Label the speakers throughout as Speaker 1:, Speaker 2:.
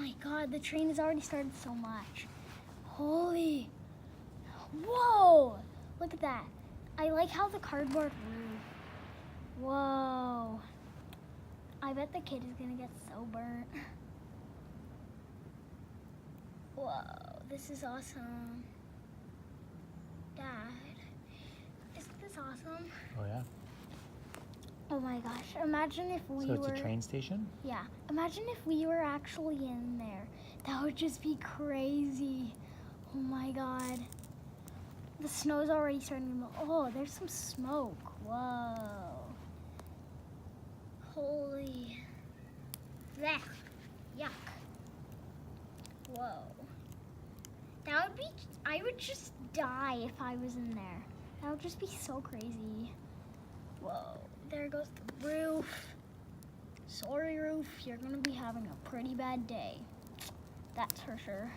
Speaker 1: my God, the train has already started so much. Holy, whoa, look at that. I like how the cardboard roof. Whoa. I bet the kid is gonna get so burnt. Whoa, this is awesome. Dad, isn't this awesome?
Speaker 2: Oh yeah.
Speaker 1: Oh my gosh, imagine if we were...
Speaker 2: So it's a train station?
Speaker 1: Yeah, imagine if we were actually in there. That would just be crazy. Oh my God. The snow's already starting to melt. Oh, there's some smoke. Whoa. Holy. Blech. Yuck. Whoa. That would be, I would just die if I was in there. That would just be so crazy. Whoa. There goes the roof. Sorry, roof. You're gonna be having a pretty bad day. That's for sure.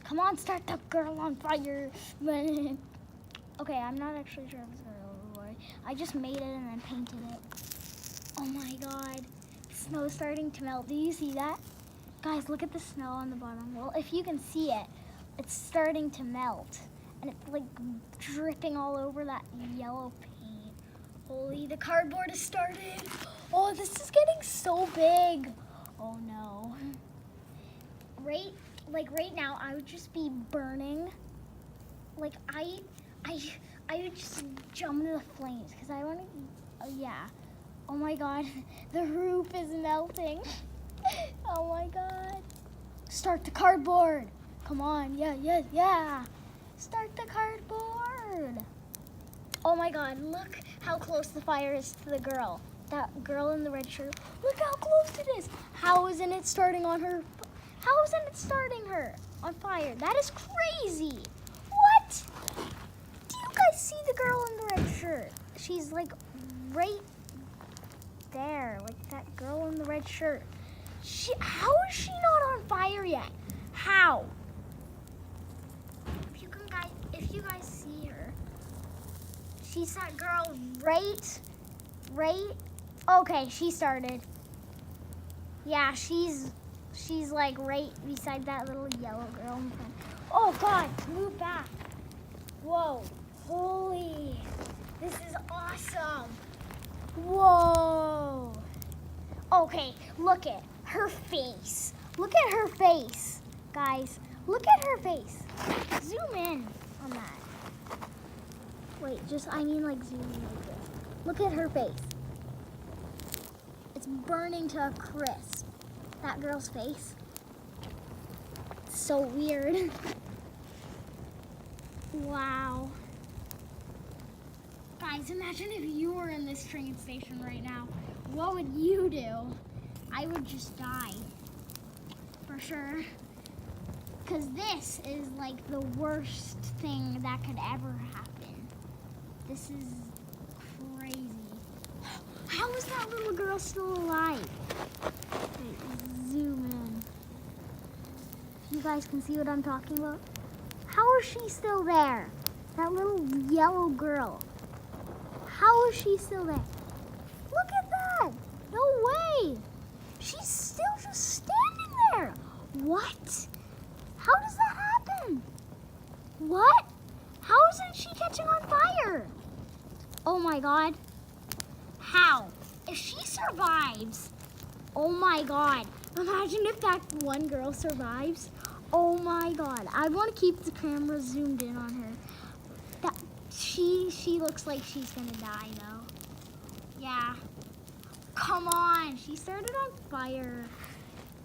Speaker 1: Come on, start the girl on fire. Okay, I'm not actually sure if it's girl or boy. I just made it and then painted it. Oh my God. The snow's starting to melt. Do you see that? Guys, look at the snow on the bottom. Well, if you can see it, it's starting to melt. And it's like dripping all over that yellow paint. Holy, the cardboard has started. Oh, this is getting so big. Oh no. Right now, I would just be burning. Like I would just jump into the flames because I want to, yeah. Oh my God, the roof is melting. Oh my God. Start the cardboard. Come on, yeah. Start the cardboard. Oh my God, look how close the fire is to the girl. That girl in the red shirt. Look how close it is. How isn't it starting on her? How isn't it starting her on fire? That is crazy. What? Do you guys see the girl in the red shirt? She's like right there, like that girl in the red shirt. How is she not on fire yet? How? If you guys see her, she's that girl right. Okay, she started. Yeah, she's like right beside that little yellow girl in front. Oh God, move back. Whoa, holy, this is awesome. Whoa. Okay, look at her face. Look at her face, guys. Look at her face. Zoom in on that. Wait, I mean like zoom in like this. Look at her face. It's burning to a crisp. That girl's face. It's so weird. Wow. Guys, imagine if you were in this train station right now. What would you do? I would just die. For sure. Because this is like the worst thing that could ever happen. This is crazy. How is that little girl still alive? Wait, zoom in. You guys can see what I'm talking about? How is she still there? That little yellow girl. How is she still there? Look at that! No way! She's still just standing there. What? How does that happen? What? How isn't she catching on fire? Oh my God. How? If she survives, oh my God. Imagine if that one girl survives. Oh my God. I want to keep the camera zoomed in on her. She looks like she's gonna die though. Yeah. Come on. She started on fire.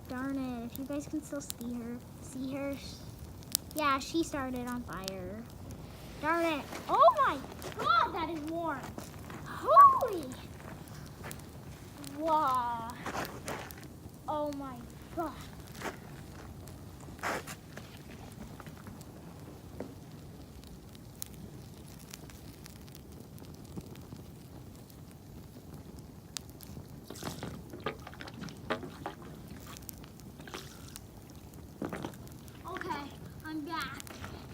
Speaker 1: Darn it. If you guys can still see her. Yeah, she started on fire. Darn it. Oh my God, that is warm. Holy. Wow. Oh my God. Back.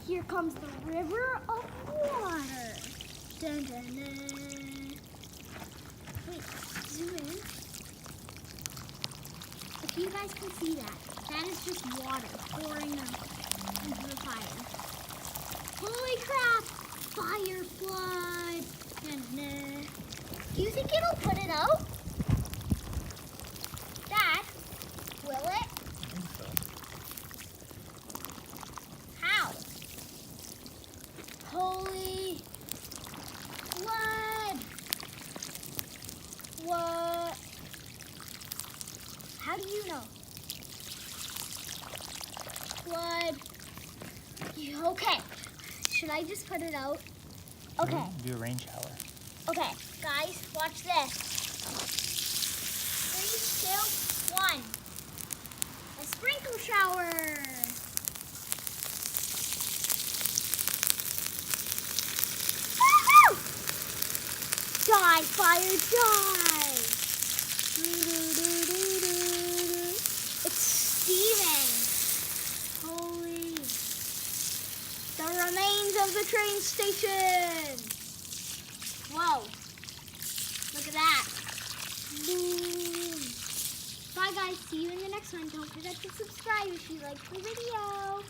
Speaker 1: Here comes the river of water. Dun, dun, dun. Wait, zoom in. if you guys can see that, that is just water pouring into the fire. Holy crap! Fire flood! Na-na. Do you think it'll put it out? Dad, will it?
Speaker 2: I think so.
Speaker 1: How? Holy flood! What? How do you know? Flood. Okay. Should I just put it out? Okay.
Speaker 2: Do a rain shower.
Speaker 1: Okay, guys, watch this. 3, 2, 1. A sprinkle shower. Woohoo! Die, fire, die. It's steaming. Holy. The remains of the train station. Whoa. Look at that. Boom. Bye guys, see you in the next one. Don't forget to subscribe if you liked the video.